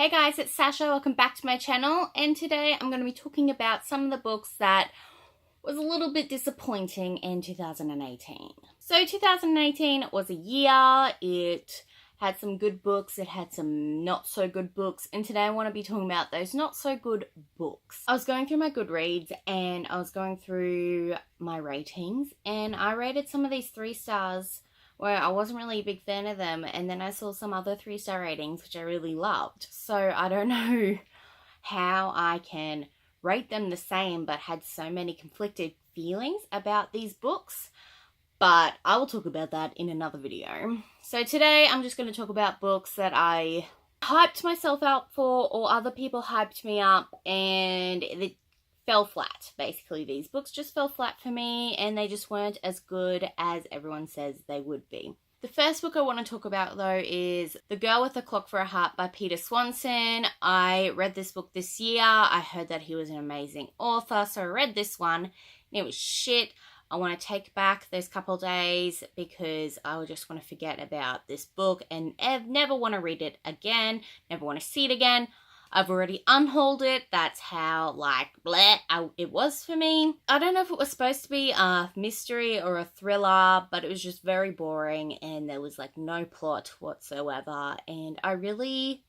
Hey guys, it's Sasha. Welcome back to my channel, and today I'm going to be talking about some of the books that was a little bit disappointing in 2018. So 2018 was a year. It had some good books, it had some not so good books, and today I want to be talking about those not so good books. I was going through my Goodreads and I was going through my ratings, and I rated some of these 3 stars where I wasn't really a big fan of them, and then I saw some other 3-star ratings which I really loved. So I don't know how I can rate them the same but had so many conflicted feelings about these books, but I will talk about that in another video. So today I'm just going to talk about books that I hyped myself up for, or other people hyped me up, and it fell flat. Basically, these books just fell flat for me, and they just weren't as good as everyone says they would be. The first book I want to talk about, though, is The Girl with a Clock for a Heart by Peter Swanson. I read this book this year. I heard that he was an amazing author, so I read this one, and it was shit. I want to take back those couple days because I would just want to forget about this book and never want to read it again, never want to see it again. I've already unhauled it. That's how, it was for me. I don't know if it was supposed to be a mystery or a thriller, but it was just very boring, and there was, no plot whatsoever, and I really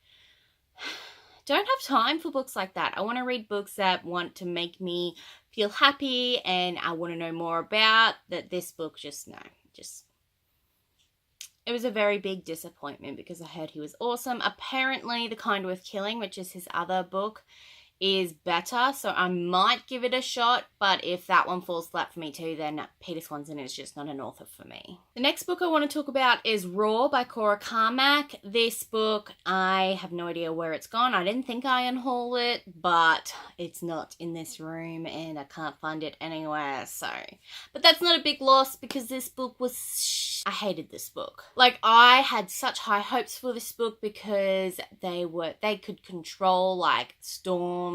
don't have time for books like that. I want to read books that want to make me feel happy, and I want to know more about that. This book it was a very big disappointment because I heard he was awesome. Apparently, The Kind Worth Killing, which is his other book, is better, so I might give it a shot, but if that one falls flat for me too, then Peter Swanson is just not an author for me. The next book I want to talk about is Raw by Cora Carmack. This book, I have no idea where it's gone. I didn't think I unhauled it, but it's not in this room and I can't find it anywhere, so. But that's not a big loss because this book was I hated this book. I had such high hopes for this book because they could control storms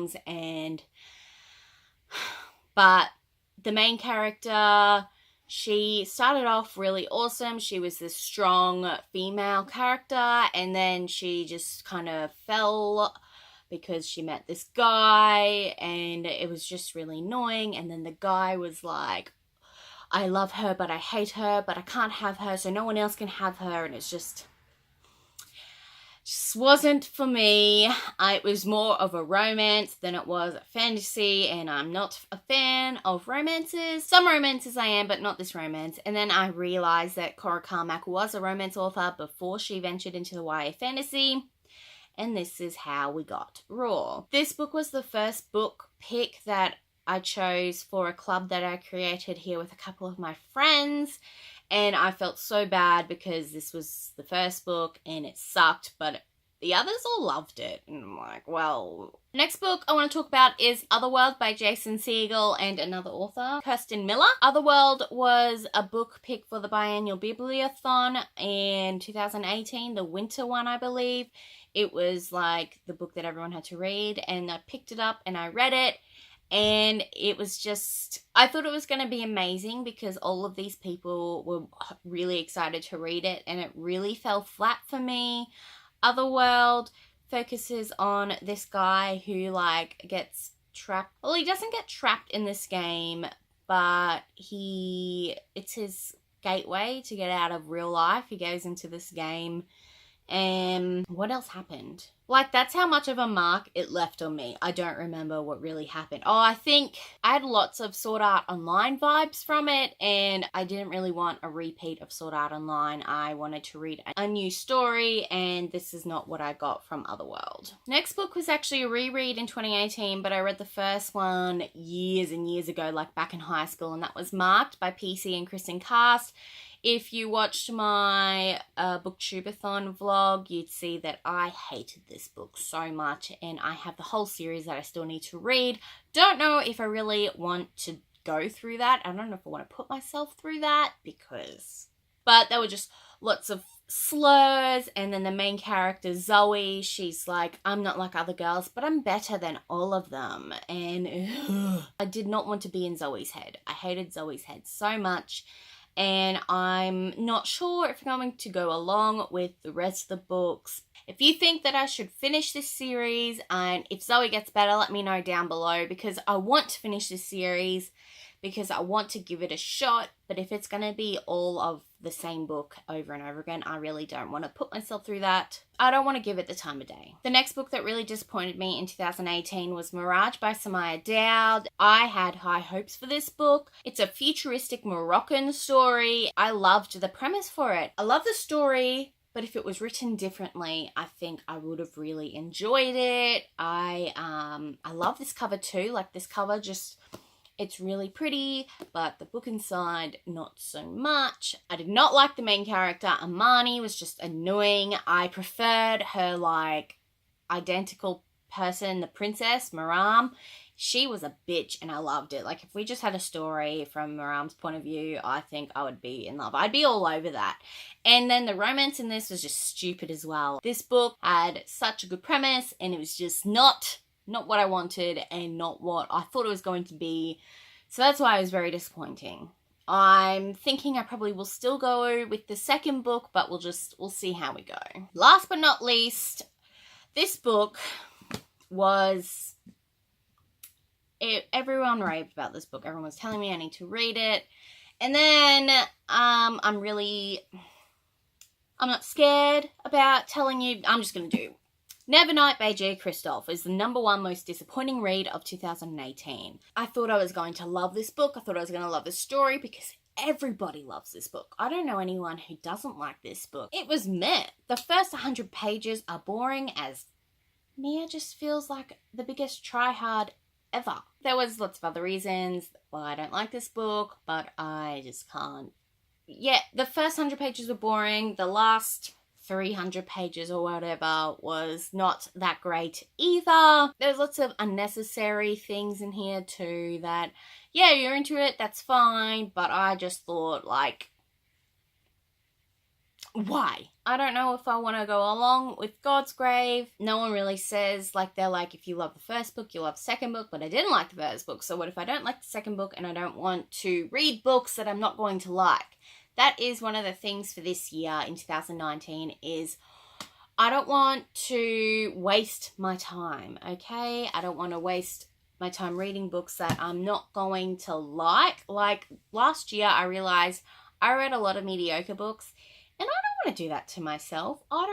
but the main character, she started off really awesome. She was this strong female character, and then she just kind of fell because she met this guy, and it was just really annoying. And then the guy was like, I love her, but I hate her, but I can't have her, so no one else can have her, and it's just wasn't for me. It was more of a romance than it was a fantasy, and I'm not a fan of romances. Some romances I am, but not this romance. And then I realized that Cora Carmack was a romance author before she ventured into the YA fantasy, and this is how we got Raw. This book was the first book pick that I chose for a club that I created here with a couple of my friends, and I felt so bad because this was the first book and it sucked, but the others all loved it, and I'm like, well. The next book I want to talk about is Otherworld by Jason Segel and another author, Kirsten Miller. Otherworld was a book pick for the biannual Bibliothon in 2018, the winter one, I believe. It was the book that everyone had to read, and I picked it up and I read it. And it was just, I thought it was going to be amazing because all of these people were really excited to read it, and it really fell flat for me. Otherworld focuses on this guy who gets trapped. Well, he doesn't get trapped in this game, but it's his gateway to get out of real life. He goes into this game, and what else happened? That's how much of a mark it left on me. I don't remember what really happened. Oh, I think I had lots of Sword Art Online vibes from it, and I didn't really want a repeat of Sword Art Online. I wanted to read a new story, and this is not what I got from Otherworld. Next book was actually a reread in 2018, but I read the first one years and years ago, back in high school, and that was Marked by PC and Kristen Cast. If you watched my booktubeathon vlog, you'd see that I hated this book so much, and I have the whole series that I still need to read. Don't know if I really want to go through that. I don't know if I want to put myself through that but there were just lots of slurs, and then the main character, Zoe, she's like, I'm not like other girls, but I'm better than all of them, and I did not want to be in Zoe's head. I hated Zoe's head so much. and I'm not sure if I'm going to go along with the rest of the books. If you think that I should finish this series, and if Zoe gets better, let me know down below, because I want to finish this series because I want to give it a shot. But if it's going to be all of the same book over and over again, I really don't want to put myself through that. I don't want to give it the time of day. The next book that really disappointed me in 2018 was Mirage by Samaya Dowd. I had high hopes for this book. It's a futuristic Moroccan story. I loved the premise for it. I love the story, but if it was written differently, I think I would have really enjoyed it. I love this cover too. Like, this cover just... it's really pretty, but the book inside, not so much. I did not like the main character. Amani was just annoying. I preferred her, like, identical person, the princess, Maram. She was a bitch, and I loved it. Like, if we just had a story from Maram's point of view, I think I would be in love. I'd be all over that. And then the romance in this was just stupid as well. This book had such a good premise, and it was just not what I wanted and not what I thought it was going to be. So that's why it was very disappointing. I'm thinking I probably will still go with the second book, but we'll see how we go. Last but not least, this book was... everyone raved about this book. Everyone was telling me I need to read it. And then I'm not scared about telling you. I'm just going to do Nevernight by J. Kristoff is the #1 most disappointing read of 2018. I thought I was going to love this book. I thought I was going to love the story because everybody loves this book. I don't know anyone who doesn't like this book. It was meh. The first 100 pages are boring as Mia just feels like the biggest try-hard ever. There was lots of other reasons why I don't like this book, but I just can't. Yeah, the first 100 pages were boring. The last 300 pages or whatever was not that great either. There's lots of unnecessary things in here too that, yeah, you're into it, that's fine, but I just thought, like, why? I don't know if I want to go along with God's Grave. No one really says, like, they're like, if you love the first book, you'll love the second book, but I didn't like the first book, so what if I don't like the second book and I don't want to read books that I'm not going to like? That is one of the things for this year in 2019 is I don't want to waste my time, okay? I don't want to waste my time reading books that I'm not going to like. Like, last year I realized I read a lot of mediocre books, and I don't want to do that to myself. I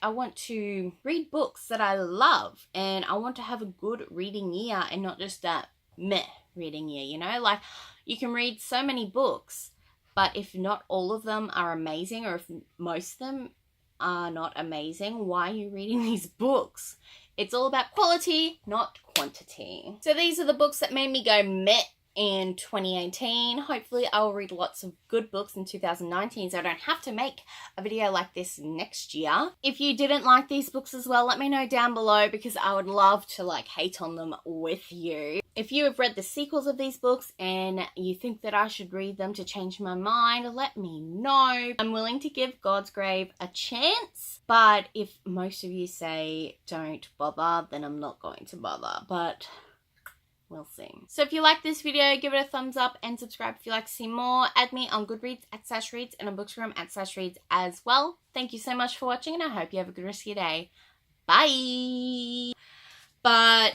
want to read books that I love, and I want to have a good reading year and not just a meh reading year, you know? Like, you can read so many books, but if not all of them are amazing, or if most of them are not amazing, why are you reading these books? It's all about quality, not quantity. So these are the books that made me go meh in 2018. Hopefully I will read lots of good books in 2019 so I don't have to make a video like this next year. If you didn't like these books as well, let me know down below because I would love to, like, hate on them with you. If you have read the sequels of these books and you think that I should read them to change my mind, let me know. I'm willing to give God's Grave a chance, but if most of you say don't bother, then I'm not going to bother, but we'll see. So if you like this video, give it a thumbs up and subscribe if you like to see more. Add me on Goodreads at sashreads and on Bookstagram at sashreads as well. Thank you so much for watching and I hope you have a good rest of your day. Bye! But,